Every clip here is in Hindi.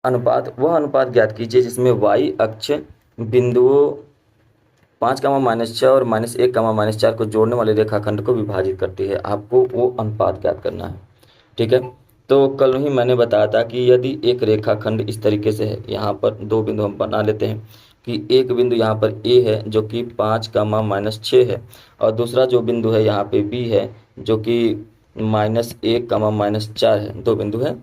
अनुपात, वह अनुपात ज्ञात कीजिए जिसमें y अक्ष बिंदुओं 5, -6 और -1, -4 को जोड़ने वाले रेखाखंड को विभाजित करती है। आपको वो अनुपात ज्ञात करना है। ठीक है, तो कल ही मैंने बताया था कि यदि एक रेखाखंड इस तरीके से है, यहाँ पर दो बिंदु हम बना लेते हैं कि एक बिंदु यहाँ पर A है जो कि 5, -6 है, और दूसरा जो बिंदु है यहाँ पे B है जो कि -1, -4 है, दो बिंदु है।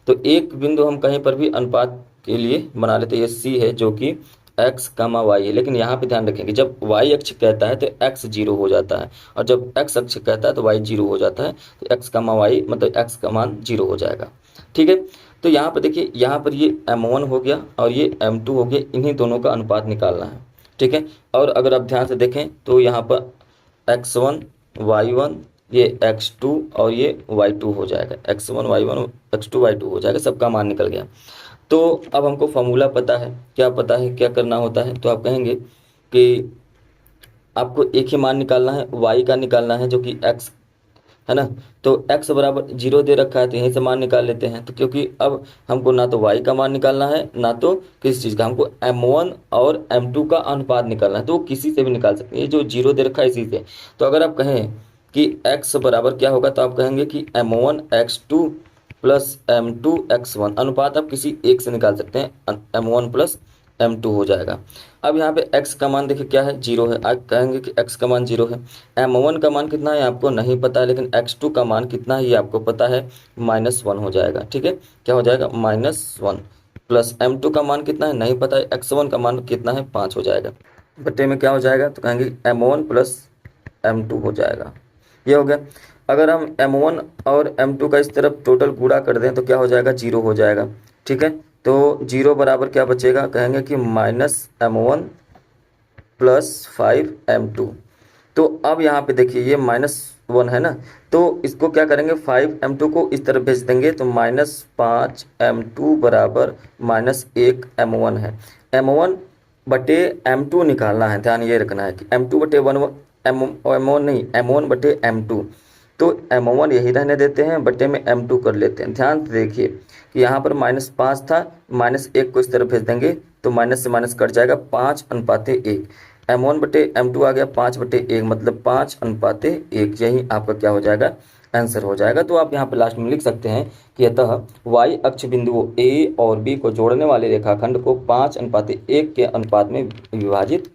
तो एक बिंदु हम कहीं पर भी अनुपात के लिए बना लेते हैं, ये C है जो कि x, y है। लेकिन यहाँ पे ध्यान रखें कि जब y अक्ष कहता है तो x 0 हो जाता है, और जब x अक्ष कहता है तो y 0 हो जाता है। तो x, y मतलब x का मान 0 हो जाएगा। ठीक है, तो यहाँ पर देखिए, यहाँ पर ये m1 हो गया और ये m2 हो गया, इन्हीं दोनों का अनुपात निकालना है। ठीक है, और अगर आप ध्यान से देखें तो यहाँ पर x1, y1, ये x2 और ये y2 हो जाएगा। x1, y1, x2, y2 हो जाएगा, सबका मान निकल गया। तो अब हमको फॉर्मूला पता है, क्या पता है, क्या करना होता है, तो आप कहेंगे कि आपको एक ही मान निकालना है, y का निकालना है जो कि x है ना। तो x बराबर 0 दे रखा है, तो यहीं से मान निकाल लेते हैं। तो क्योंकि अब हमको ना तो y का मान निकालना है ना तो किसी चीज़ का, हमको m1 और m2 का अनुपात निकालना है। तो वो किसी से भी निकाल सकते हैं, ये जो 0 दे रखा है इसी से। तो अगर आप कहें कि x बराबर क्या होगा, तो आप कहेंगे कि m1 x2 plus m2 x1, अनुपात आप किसी एक से निकाल सकते हैं, m1 प्लस m2 हो जाएगा। अब यहाँ पे x का मान देखिए क्या है, 0 है। आप कहेंगे कि x का मान 0 है। m1 का मान कितना है आपको नहीं पता है, लेकिन x2 का मान कितना है ये आपको पता है, -1 हो जाएगा। ठीक है, क्या हो जाएगा, -1, प्लस m2 का मान कितना है नहीं पता है, x1 का मान कितना है 5 हो जाएगा। बट्टे में क्या हो जाएगा, तो कहेंगे m1 प्लस m2 हो जाएगा, ये हो गया। अगर हम m1 और m2 का इस तरफ टोटल गुणा कर दें तो क्या हो जाएगा, 0 हो जाएगा। ठीक है, तो 0 बराबर क्या बचेगा, कहेंगे कि -m1 प्लस 5m2। तो अब यहाँ पे देखिए ये -1 है ना, तो इसको क्या करेंगे, 5m2 को इस तरफ भेज देंगे, तो -5m2 बराबर -1m1 है। m1 बटे m2 निकालना है, ध्यान ये रखना है कि m2 बटे m1 नहीं, m1 बटे m2। तो m1 यही रहने देते हैं, बटे में m2 कर लेते हैं। ध्यान से देखिए कि यहाँ पर -5 था, -1 को इस तरफ भेज देंगे तो माइनस से माइनस कट जाएगा, 5:1। m1 बटे m2 आ गया 5/1, मतलब 5:1। यही आपका क्या हो जाएगा, आंसर हो जाएगा। तो आप यहाँ पे लास्ट में लिख सकते हैं कि अतः y अक्ष बिंदुओं a और b को जोड़ने वाले रेखाखंड को 5:1 के अनुपात में विभाजित